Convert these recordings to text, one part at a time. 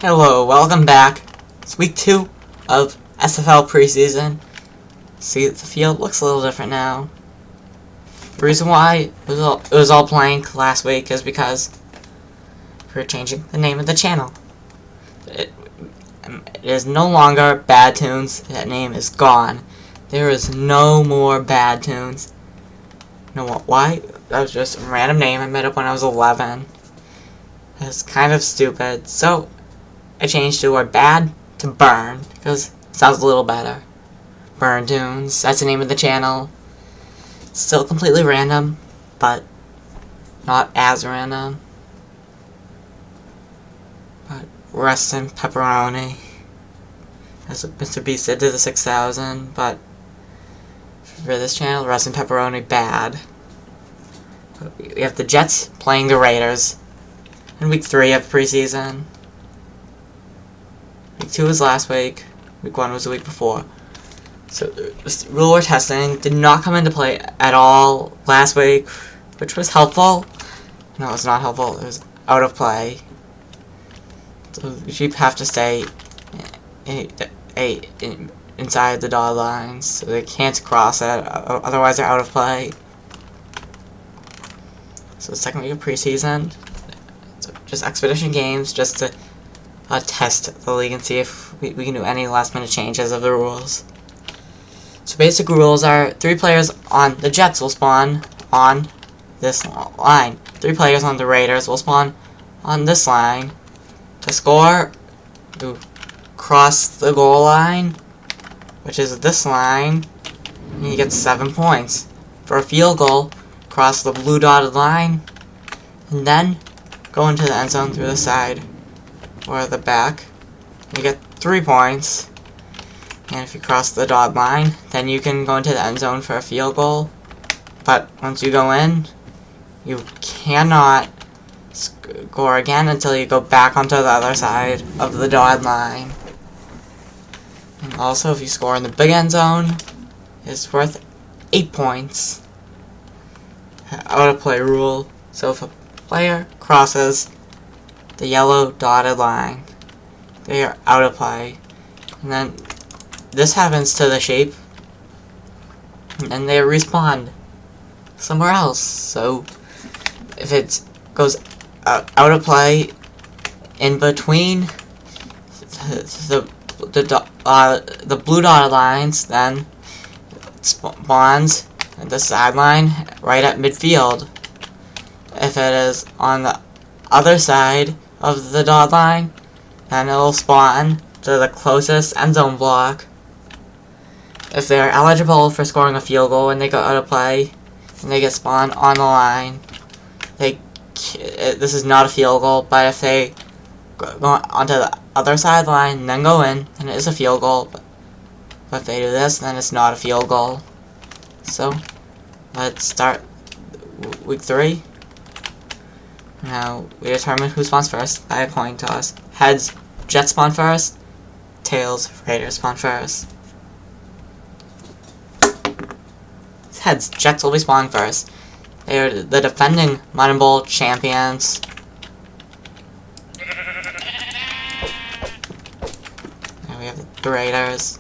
Hello, welcome back. It's week 2 of SFL preseason. See, the field looks a little different now. The reason why it was all blank last week is because we're changing the name of the channel. It is no longer Bad Tunes. That name is gone. There is no more Bad Tunes. You know what? Why? That was just a random name I made up when I was 11. It's kind of stupid. So I changed the word bad to burn because it sounds a little better. Burn Tunes. That's the name of the channel. Still completely random, but not as random. But rest in pepperoni. As Mr. Beast did to the 6,000, but for this channel, rest in pepperoni bad. We have the Jets playing the Raiders in week 3 of preseason. Week 2 was last week. Week 1 was the week before. So this rule we're testing did not come into play at all last week, which was helpful. No, it was not helpful. It was out of play. So you have to stay inside the dotted lines, so they can't cross it. Otherwise, they're out of play. So the second week of preseason, so just expedition games, just to test the league and see if we can do any last-minute changes of the rules. So basic rules are 3 players on the Jets will spawn on this line. 3 players on the Raiders will spawn on this line. To score, you cross the goal line, which is this line, and you get 7 points. For a field goal, cross the blue dotted line, and then go into the end zone through the side or the back. You get 3 points. And if you cross the dotted line, then you can go into the end zone for a field goal. But once you go in, you cannot score again until you go back onto the other side of the dotted line. And also, if you score in the big end zone, it's worth 8 points. Out of play rule. So if a player crosses the yellow dotted line, they are out of play. And then this happens to the shape, and they respawn somewhere else. So if it goes out of play in between the blue dotted lines, then it spawns at the sideline right at midfield. If it is on the other side of the dotted line, then it will spawn to the closest end zone block. If they're eligible for scoring a field goal and they go out of play and they get spawned on the line, this is not a field goal, but if they go onto the other sideline and then go in, then it is a field goal. But if they do this, then it's not a field goal. So let's start week 3. Now we determine who spawns first by a coin toss. Heads, Jets spawn first. Tails, Raiders spawn first. Heads, Jets will be spawning first. They are the defending Mutton Bowl champions. And we have the Raiders.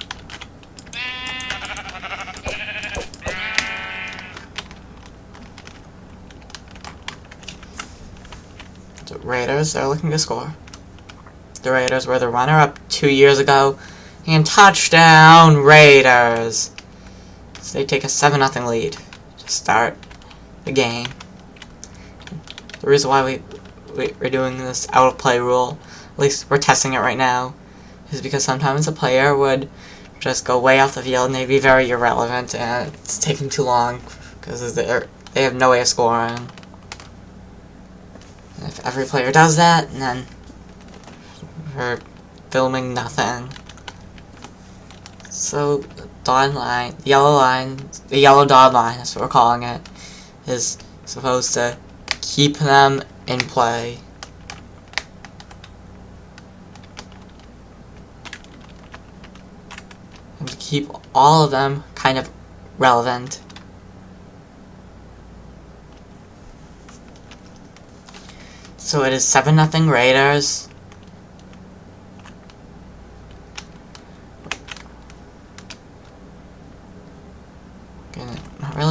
The Raiders are looking to score. The Raiders were the runner-up 2 years ago. And touchdown, Raiders! So they take a 7-0 lead to start the game. The reason why we're doing this out-of-play rule, at least we're testing it right now, is because sometimes a player would just go way off the field and they'd be very irrelevant and it's taking too long because they have no way of scoring. And if every player does that, then we're filming nothing. So dotted line, the yellow dotted line, that's what we're calling it, is supposed to keep them in play. And to keep all of them kind of relevant. So it is 7-0 Raiders.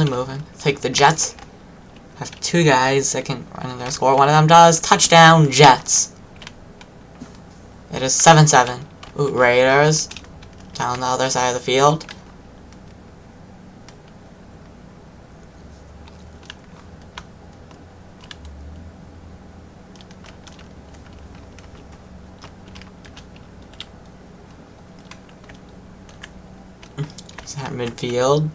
really moving. Take the Jets. Have two guys that can run in their score. One of them does. Touchdown, Jets. It is 7-7. Ooh, Raiders. Down the other side of the field. He's at midfield.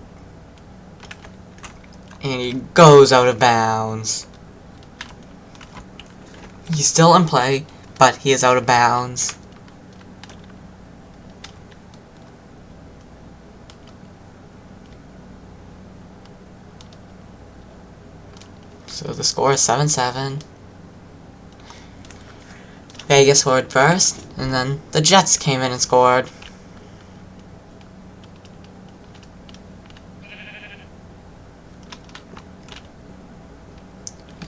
And he goes out of bounds. He's still in play, but he is out of bounds. So the score is 7-7. Vegas scored first, and then the Jets came in and scored.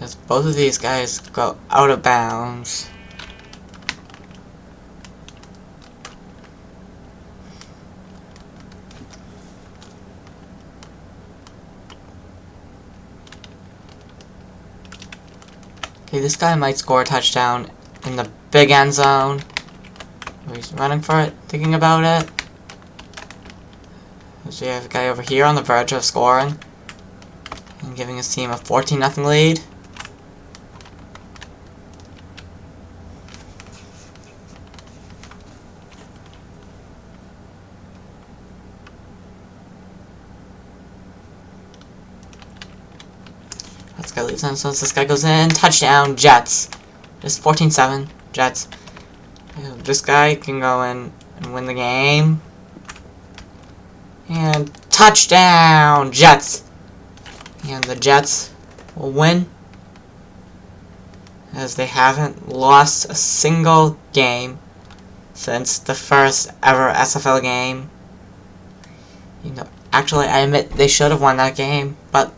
As both of these guys go out of bounds. Okay, this guy might score a touchdown in the big end zone. He's running for it, thinking about it. So you have a guy over here on the verge of scoring and giving his team a 14-0 lead. This guy leaves on, so this guy goes in. Touchdown, Jets. Just 14-7, Jets. This guy can go in and win the game. And touchdown, Jets. And the Jets will win, as they haven't lost a single game since the first ever SFL game. You know, actually, I admit they should have won that game, but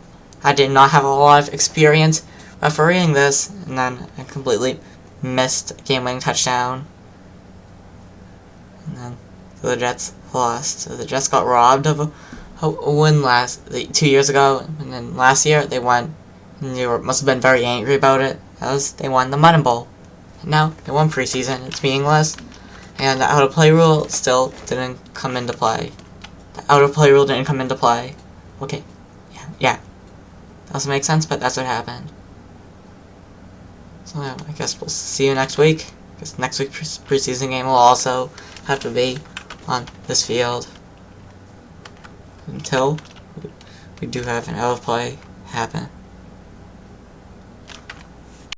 I did not have a lot of experience refereeing this, and then I completely missed a game-winning touchdown. And then the Jets lost. So the Jets got robbed of a win 2 years ago, and then last year they won, and they must have been very angry about it, as they won the Mutton Bowl. And now they won preseason. It's meaningless, and the out-of-play rule still didn't come into play. The out-of-play rule didn't come into play. Okay, yeah. Doesn't make sense, but that's what happened. So yeah, I guess we'll see you next week. Because next week's preseason game will also have to be on this field. Until we do have an out of play happen.